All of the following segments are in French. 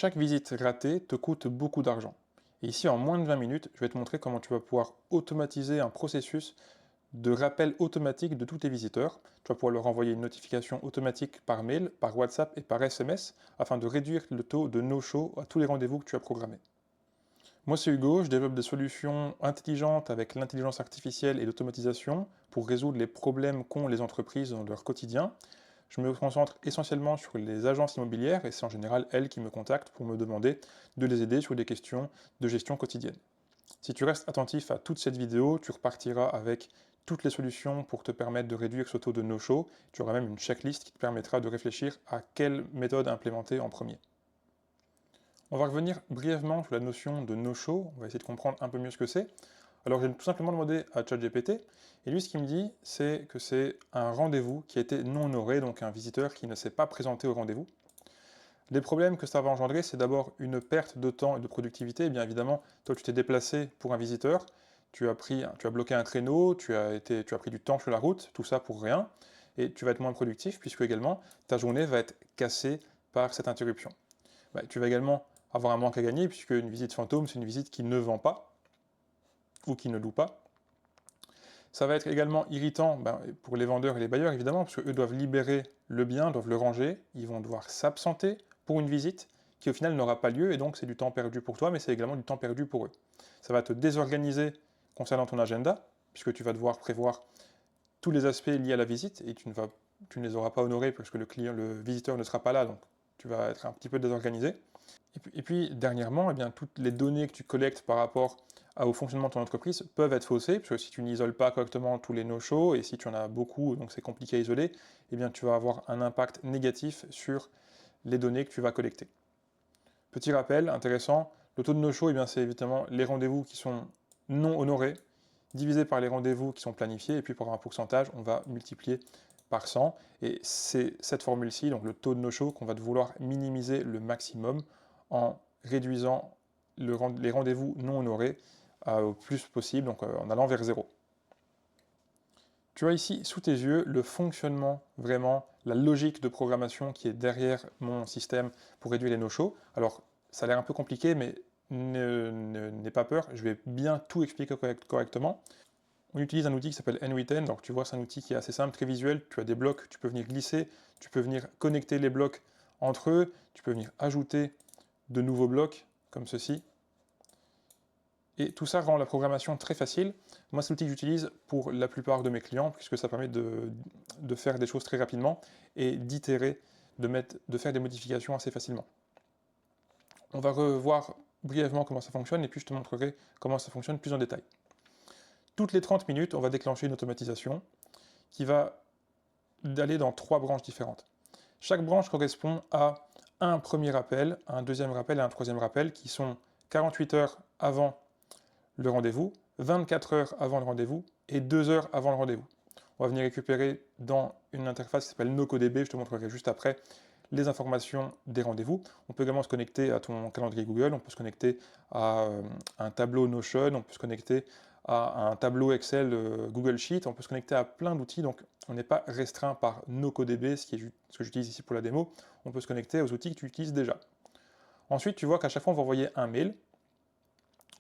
Chaque visite ratée te coûte beaucoup d'argent. Et ici, en moins de 20 minutes, je vais te montrer comment tu vas pouvoir automatiser un processus de rappel automatique de tous tes visiteurs. Tu vas pouvoir leur envoyer une notification automatique par mail, par WhatsApp et par SMS afin de réduire le taux de no-show à tous les rendez-vous que tu as programmés. Moi, c'est Hugo, je développe des solutions intelligentes avec l'intelligence artificielle et l'automatisation pour résoudre les problèmes qu'ont les entreprises dans leur quotidien. Je me concentre essentiellement sur les agences immobilières et c'est en général elles qui me contactent pour me demander de les aider sur des questions de gestion quotidienne. Si tu restes attentif à toute cette vidéo, tu repartiras avec toutes les solutions pour te permettre de réduire ce taux de no-show. Tu auras même une checklist qui te permettra de réfléchir à quelle méthode implémenter en premier. On va revenir brièvement sur la notion de no-show, on va essayer de comprendre un peu mieux ce que c'est. Alors j'ai tout simplement demandé à ChatGPT, et lui ce qu'il me dit, c'est que c'est un rendez-vous qui a été non honoré, donc un visiteur qui ne s'est pas présenté au rendez-vous. Les problèmes que ça va engendrer, c'est d'abord une perte de temps et de productivité. Et bien évidemment, toi tu t'es déplacé pour un visiteur, tu as bloqué un créneau, tu as pris du temps sur la route, tout ça pour rien, et tu vas être moins productif puisque également ta journée va être cassée par cette interruption. Tu vas également avoir un manque à gagner, puisque une visite fantôme, c'est une visite qui ne vend pas, ou qui ne loue pas. Ça va être également irritant pour les vendeurs et les bailleurs, évidemment, parce qu'eux doivent libérer le bien, doivent le ranger, ils vont devoir s'absenter pour une visite qui au final n'aura pas lieu, et donc c'est du temps perdu pour toi, mais c'est également du temps perdu pour eux. Ça va te désorganiser concernant ton agenda, puisque tu vas devoir prévoir tous les aspects liés à la visite, et tu ne les auras pas honorés, parce que le visiteur ne sera pas là, donc tu vas être un petit peu désorganisé. Et puis dernièrement, toutes les données que tu collectes par rapport au fonctionnement de ton entreprise peuvent être faussées, parce que si tu n'isoles pas correctement tous les no-shows, et si tu en as beaucoup, donc c'est compliqué à isoler, tu vas avoir un impact négatif sur les données que tu vas collecter. Petit rappel intéressant, le taux de no-show, c'est évidemment les rendez-vous qui sont non honorés, divisé par les rendez-vous qui sont planifiés, et puis pour un pourcentage, on va multiplier par 100, et c'est cette formule-ci, donc le taux de no-show, qu'on va vouloir minimiser le maximum en réduisant les rendez-vous non honorés au plus possible, donc en allant vers 0. Tu as ici sous tes yeux le fonctionnement, vraiment, la logique de programmation qui est derrière mon système pour réduire les no-shows. Alors, ça a l'air un peu compliqué, mais n'aie pas peur, je vais bien tout expliquer correctement. On utilise un outil qui s'appelle NWritten, donc tu vois c'est un outil qui est assez simple, très visuel, tu as des blocs, tu peux venir glisser, tu peux venir connecter les blocs entre eux, tu peux venir ajouter de nouveaux blocs, comme ceci. Et tout ça rend la programmation très facile. Moi, c'est l'outil que j'utilise pour la plupart de mes clients, puisque ça permet de faire des choses très rapidement et d'itérer, de faire des modifications assez facilement. On va revoir brièvement comment ça fonctionne, et puis je te montrerai comment ça fonctionne plus en détail. Toutes les 30 minutes, on va déclencher une automatisation qui va aller dans 3 branches différentes. Chaque branche correspond à un premier rappel, un deuxième rappel et un troisième rappel qui sont 48 heures avant le rendez-vous, 24 heures avant le rendez-vous et 2 heures avant le rendez-vous. On va venir récupérer dans une interface qui s'appelle NocoDB, je te montrerai juste après, les informations des rendez-vous. On peut également se connecter à ton calendrier Google, on peut se connecter à un tableau Notion, on peut se connecter à un tableau Excel Google Sheet, on peut se connecter à plein d'outils, donc on n'est pas restreint par NocoDB, ce que j'utilise ici pour la démo, on peut se connecter aux outils que tu utilises déjà. Ensuite, tu vois qu'à chaque fois, on va envoyer un mail.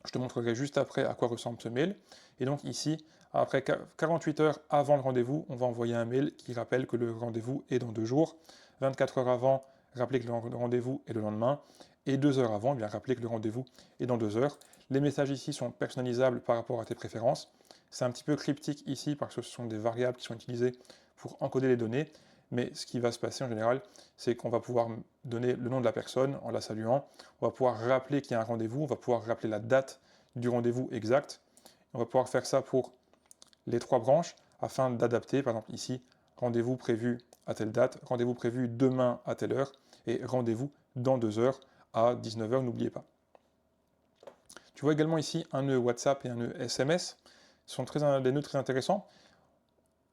Je te montrerai juste après à quoi ressemble ce mail. Et donc ici, après 48 heures avant le rendez-vous, on va envoyer un mail qui rappelle que le rendez-vous est dans 2 jours. 24 heures avant, rappeler que le rendez-vous est le lendemain. Et 2 heures avant, rappeler que le rendez-vous est dans 2 heures. Les messages ici sont personnalisables par rapport à tes préférences. C'est un petit peu cryptique ici parce que ce sont des variables qui sont utilisées pour encoder les données. Mais ce qui va se passer en général, c'est qu'on va pouvoir donner le nom de la personne en la saluant. On va pouvoir rappeler qu'il y a un rendez-vous. On va pouvoir rappeler la date du rendez-vous exact. On va pouvoir faire ça pour les 3 branches afin d'adapter, par exemple ici, rendez-vous prévu à telle date, rendez-vous prévu demain à telle heure et rendez-vous dans 2 heures à 19 heures, n'oubliez pas. Tu vois également ici un nœud WhatsApp et un nœud SMS. Ce sont des nœuds très intéressants.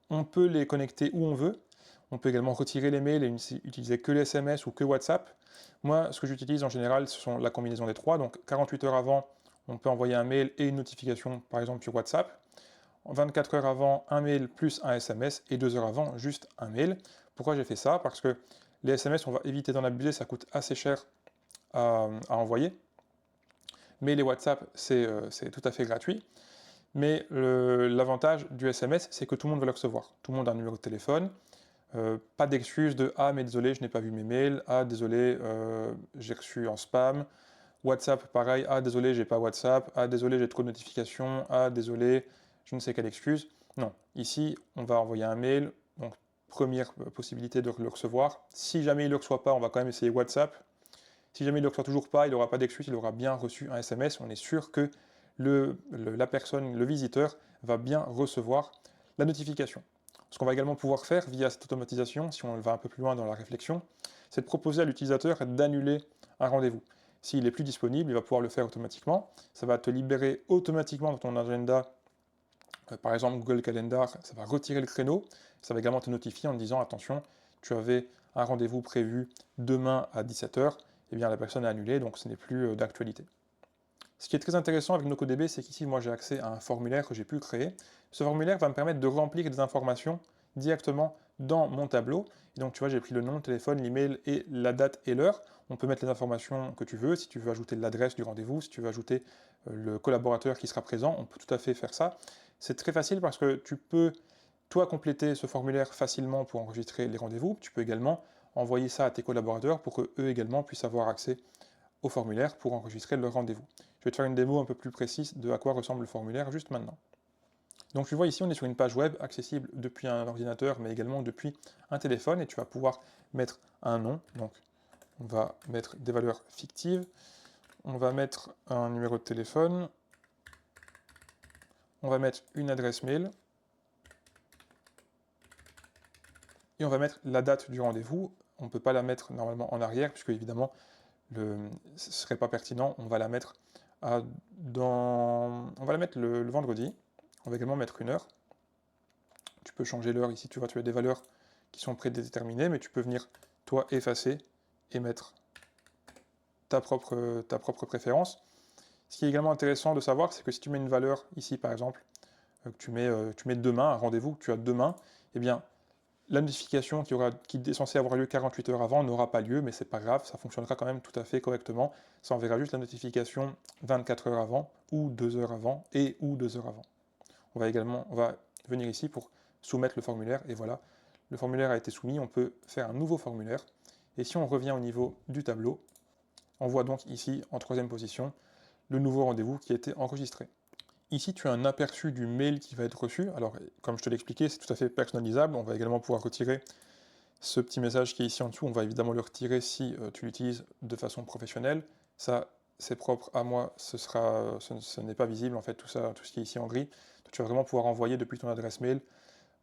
On peut les connecter où on veut. On peut également retirer les mails et utiliser que les SMS ou que WhatsApp. Moi, ce que j'utilise en général, ce sont la combinaison des 3. Donc 48 heures avant, on peut envoyer un mail et une notification, par exemple sur WhatsApp. 24 heures avant, un mail plus un SMS, et 2 heures avant, juste un mail. Pourquoi j'ai fait ça? Parce que les SMS, on va éviter d'en abuser, ça coûte assez cher à envoyer. Mais les WhatsApp, c'est tout à fait gratuit. Mais l'avantage du SMS, c'est que tout le monde va le recevoir. Tout le monde a un numéro de téléphone. Pas d'excuse de «Ah, mais désolé, je n'ai pas vu mes mails. Ah, désolé, j'ai reçu en spam.» WhatsApp, pareil. «Ah, désolé, j'ai pas WhatsApp. Ah, désolé, j'ai trop de notifications. Ah, désolé, je ne sais quelle excuse.» Non, ici, on va envoyer un mail. Donc, première possibilité de le recevoir. Si jamais il ne le reçoit pas, on va quand même essayer WhatsApp. Si jamais il ne le reçoit toujours pas, il n'aura pas d'excuse, il aura bien reçu un SMS. On est sûr que la personne, le visiteur, va bien recevoir la notification. Ce qu'on va également pouvoir faire via cette automatisation, si on va un peu plus loin dans la réflexion, c'est de proposer à l'utilisateur d'annuler un rendez-vous. S'il n'est plus disponible, il va pouvoir le faire automatiquement. Ça va te libérer automatiquement dans ton agenda, par exemple Google Calendar, ça va retirer le créneau. Ça va également te notifier en te disant attention, tu avais un rendez-vous prévu demain à 17h, eh bien la personne a annulé, donc ce n'est plus d'actualité. Ce qui est très intéressant avec NoCoDB, c'est qu'ici, moi, j'ai accès à un formulaire que j'ai pu créer. Ce formulaire va me permettre de remplir des informations directement dans mon tableau. Et donc, tu vois, j'ai pris le nom, le téléphone, l'email et la date et l'heure. On peut mettre les informations que tu veux. Si tu veux ajouter l'adresse du rendez-vous, si tu veux ajouter le collaborateur qui sera présent, on peut tout à fait faire ça. C'est très facile parce que tu peux, toi, compléter ce formulaire facilement pour enregistrer les rendez-vous. Tu peux également envoyer ça à tes collaborateurs pour qu'eux également puissent avoir accès au formulaire pour enregistrer leur rendez-vous. Je vais te faire une démo un peu plus précise de à quoi ressemble le formulaire juste maintenant. Donc tu vois ici, on est sur une page web accessible depuis un ordinateur, mais également depuis un téléphone, et tu vas pouvoir mettre un nom. Donc on va mettre des valeurs fictives, on va mettre un numéro de téléphone, on va mettre une adresse mail, et on va mettre la date du rendez-vous. On ne peut pas la mettre normalement en arrière, puisque évidemment, ce ne serait pas pertinent. On va la mettre on va la mettre le vendredi. On va également mettre une heure. Tu peux changer l'heure ici, tu vois, tu as des valeurs qui sont prédéterminées, mais tu peux venir, toi, effacer et mettre ta propre préférence. Ce qui est également intéressant de savoir, c'est que si tu mets une valeur ici, par exemple, que tu mets demain, un rendez-vous que tu as demain, eh bien, la notification qui est censée avoir lieu 48 heures avant n'aura pas lieu, mais c'est pas grave, ça fonctionnera quand même tout à fait correctement. Ça enverra juste la notification 24 heures avant, ou 2 heures avant, et ou 2 heures avant. On va venir ici pour soumettre le formulaire, et voilà, le formulaire a été soumis, on peut faire un nouveau formulaire. Et si on revient au niveau du tableau, on voit donc ici, en troisième position, le nouveau rendez-vous qui a été enregistré. Ici, tu as un aperçu du mail qui va être reçu. Alors, comme je te l'ai expliqué, c'est tout à fait personnalisable. On va également pouvoir retirer ce petit message qui est ici en dessous. On va évidemment le retirer si tu l'utilises de façon professionnelle. Ça, c'est propre à moi. Ce n'est pas visible, en fait, tout ça, tout ce qui est ici en gris. Tu vas vraiment pouvoir envoyer depuis ton adresse mail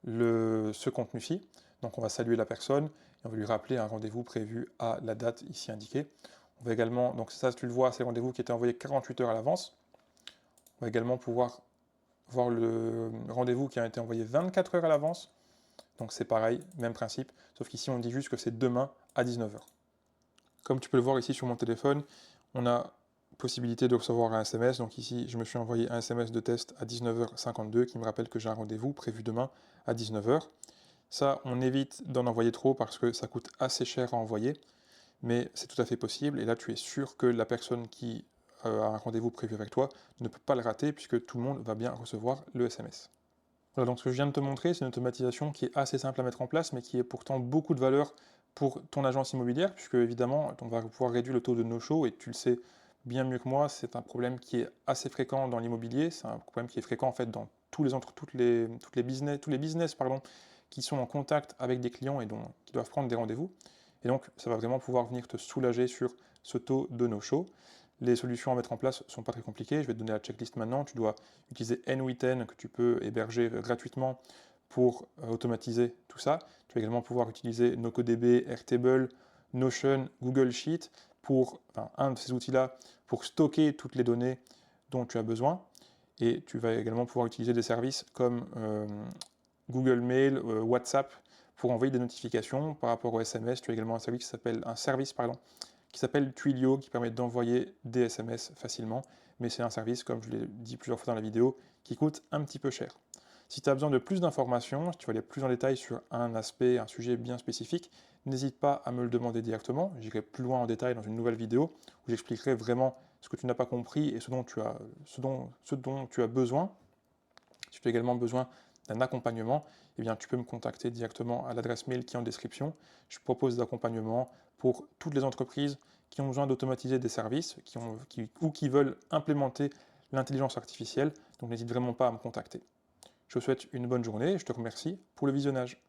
ce contenu-ci. Donc, on va saluer la personne et on va lui rappeler un rendez-vous prévu à la date ici indiquée. On va également, donc ça, tu le vois, c'est le rendez-vous qui était envoyé 48 heures à l'avance. On va également pouvoir voir le rendez-vous qui a été envoyé 24 heures à l'avance. Donc c'est pareil, même principe, sauf qu'ici on dit juste que c'est demain à 19h. Comme tu peux le voir ici sur mon téléphone, on a possibilité de recevoir un SMS. Donc ici, je me suis envoyé un SMS de test à 19h52 qui me rappelle que j'ai un rendez-vous prévu demain à 19h. Ça, on évite d'en envoyer trop parce que ça coûte assez cher à envoyer, mais c'est tout à fait possible. Et là, tu es sûr que la personne qui a un rendez-vous prévu avec toi ne peut pas le rater puisque tout le monde va bien recevoir le SMS. Voilà, donc ce que je viens de te montrer, c'est une automatisation qui est assez simple à mettre en place, mais qui est pourtant beaucoup de valeur pour ton agence immobilière, puisque évidemment, on va pouvoir réduire le taux de no-show, et tu le sais bien mieux que moi, c'est un problème qui est assez fréquent dans l'immobilier, c'est un problème qui est fréquent en fait dans tous les business qui sont en contact avec des clients et qui doivent prendre des rendez-vous. Et donc, ça va vraiment pouvoir venir te soulager sur ce taux de no-show. Les solutions à mettre en place ne sont pas très compliquées. Je vais te donner la checklist maintenant. Tu dois utiliser N8N que tu peux héberger gratuitement pour automatiser tout ça. Tu vas également pouvoir utiliser NoCoDB, Airtable, Notion, Google Sheet un de ces outils-là pour stocker toutes les données dont tu as besoin. Et tu vas également pouvoir utiliser des services comme Google Mail, WhatsApp pour envoyer des notifications par rapport au SMS. Tu as également un service qui s'appelle Twilio, qui permet d'envoyer des SMS facilement, mais c'est un service, comme je l'ai dit plusieurs fois dans la vidéo, qui coûte un petit peu cher. Si tu as besoin de plus d'informations, si tu veux aller plus en détail sur un aspect, un sujet bien spécifique, n'hésite pas à me le demander directement. J'irai plus loin en détail dans une nouvelle vidéo où j'expliquerai vraiment ce que tu n'as pas compris et ce dont tu as besoin. Si tu as également besoin d'un accompagnement, eh bien, tu peux me contacter directement à l'adresse mail qui est en description. Je propose des accompagnements pour toutes les entreprises qui ont besoin d'automatiser des services ou qui veulent implémenter l'intelligence artificielle. Donc n'hésite vraiment pas à me contacter. Je te souhaite une bonne journée et je te remercie pour le visionnage.